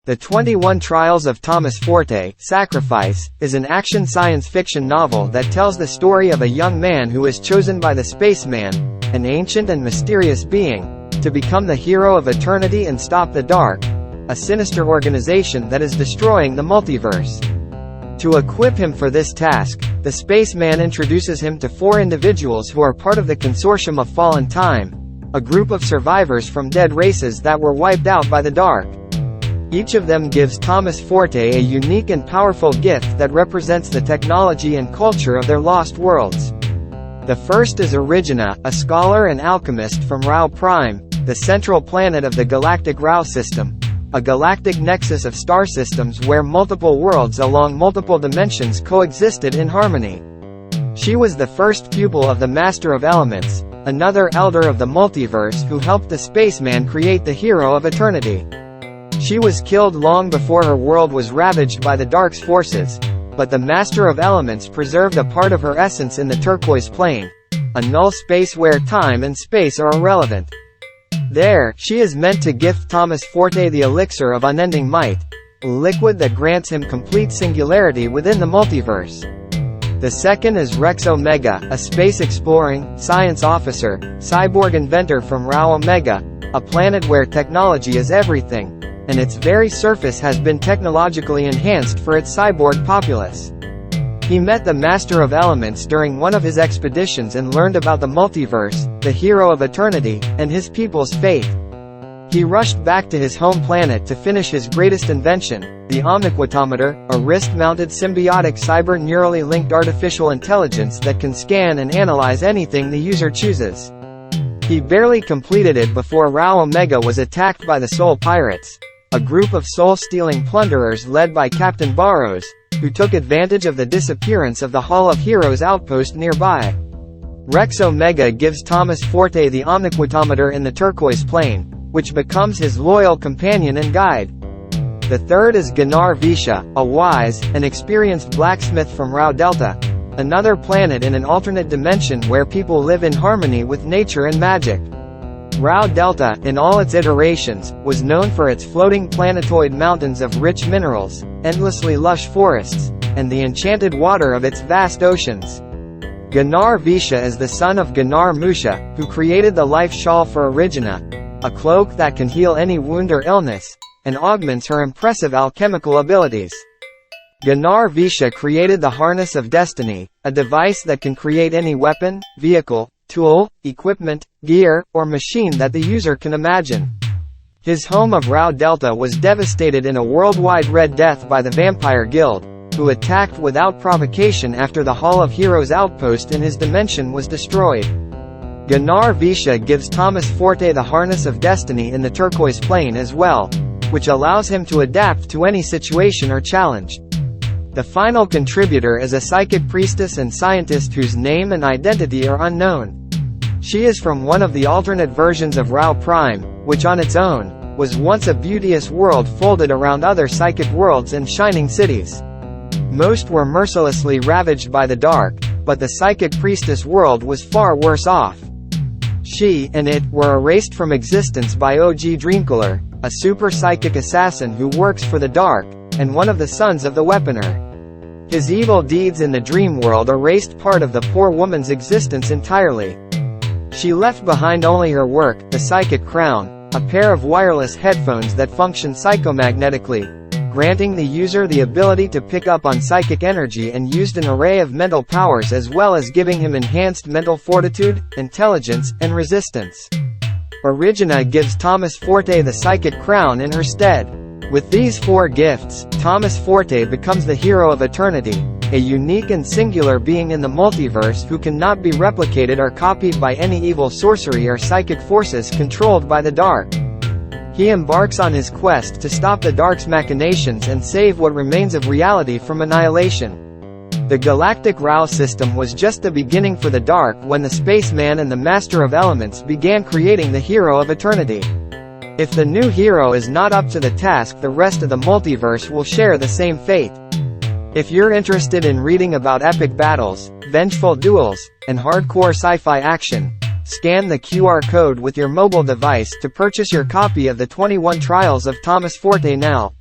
The 21 Trials of Thomas Forte, Sacrifice, is an action science fiction novel that tells the story of a young man who is chosen by the Spaceman, an ancient and mysterious being, to become the hero of eternity and stop the Dark, a sinister organization that is destroying the multiverse. To equip him for this task, the Spaceman introduces him to 4 individuals who are part of the Consortium of Fallen Time, a group of survivors from dead races that were wiped out by the Dark. Each of them gives Thomas Forte a unique and powerful gift that represents the technology and culture of their lost worlds. The first is Origina, a scholar and alchemist from Rao Prime, the central planet of the galactic Rao system, a galactic nexus of star systems where multiple worlds along multiple dimensions coexisted in harmony. She was the first pupil of the Master of Elements, another elder of the multiverse who helped the Spaceman create the hero of eternity. She was killed long before her world was ravaged by the Dark's forces, but the Master of Elements preserved a part of her essence in the turquoise plane, a null space where time and space are irrelevant. There, she is meant to gift Thomas Forte the Elixir of Unending Might, a liquid that grants him complete singularity within the multiverse. The second is Rex Omega, a space-exploring, science officer, cyborg inventor from Rao Omega, a planet where technology is everything, and its very surface has been technologically enhanced for its cyborg populace. He met the Master of Elements during one of his expeditions and learned about the multiverse, the hero of eternity, and his people's fate. He rushed back to his home planet to finish his greatest invention, the Omniquitometer, a wrist-mounted symbiotic cyber-neurally linked artificial intelligence that can scan and analyze anything the user chooses. He barely completed it before Rao Omega was attacked by the Soul Pirates, a group of soul-stealing plunderers led by Captain Barrows, who took advantage of the disappearance of the Hall of Heroes outpost nearby. Rex Omega gives Thomas Forte the Omniquitometer in the turquoise plane, which becomes his loyal companion and guide. The third is Ganar Visha, a wise and experienced blacksmith from Rao Delta, another planet in an alternate dimension where people live in harmony with nature and magic. Rao Delta, in all its iterations, was known for its floating planetoid mountains of rich minerals, endlessly lush forests, and the enchanted water of its vast oceans. Ganar Visha is the son of Ganar Musha, who created the life shawl for Origina, a cloak that can heal any wound or illness, and augments her impressive alchemical abilities. Ganar Visha created the Harness of Destiny, a device that can create any weapon, vehicle, tool, equipment, gear, or machine that the user can imagine. His home of Rao Delta was devastated in a worldwide Red Death by the Vampire Guild, who attacked without provocation after the Hall of Heroes outpost in his dimension was destroyed. Ganar Visha gives Thomas Forte the Harness of Destiny in the turquoise plane as well, which allows him to adapt to any situation or challenge. The final contributor is a psychic priestess and scientist whose name and identity are unknown. She is from one of the alternate versions of Rao Prime, which on its own, was once a beauteous world folded around other psychic worlds and shining cities. Most were mercilessly ravaged by the Dark, but the psychic priestess world was far worse off. She and it were erased from existence by OG Dreamkiller, a super psychic assassin who works for the Dark, and one of the sons of the Weaponer. His evil deeds in the dream world erased part of the poor woman's existence entirely. She left behind only her work, the Psychic Crown, a pair of wireless headphones that function psychomagnetically, granting the user the ability to pick up on psychic energy and used an array of mental powers as well as giving him enhanced mental fortitude, intelligence, and resistance. Origina gives Thomas Forte the Psychic Crown in her stead. With these 4 gifts, Thomas Forte becomes the hero of eternity, a unique and singular being in the multiverse who cannot be replicated or copied by any evil sorcery or psychic forces controlled by the Dark. He embarks on his quest to stop the Dark's machinations and save what remains of reality from annihilation. The galactic Rao system was just the beginning for the Dark when the Spaceman and the Master of Elements began creating the hero of eternity. If the new hero is not up to the task, the rest of the multiverse will share the same fate. If you're interested in reading about epic battles, vengeful duels, and hardcore sci-fi action, scan the QR code with your mobile device to purchase your copy of the 21 Trials of Thomas Forte now.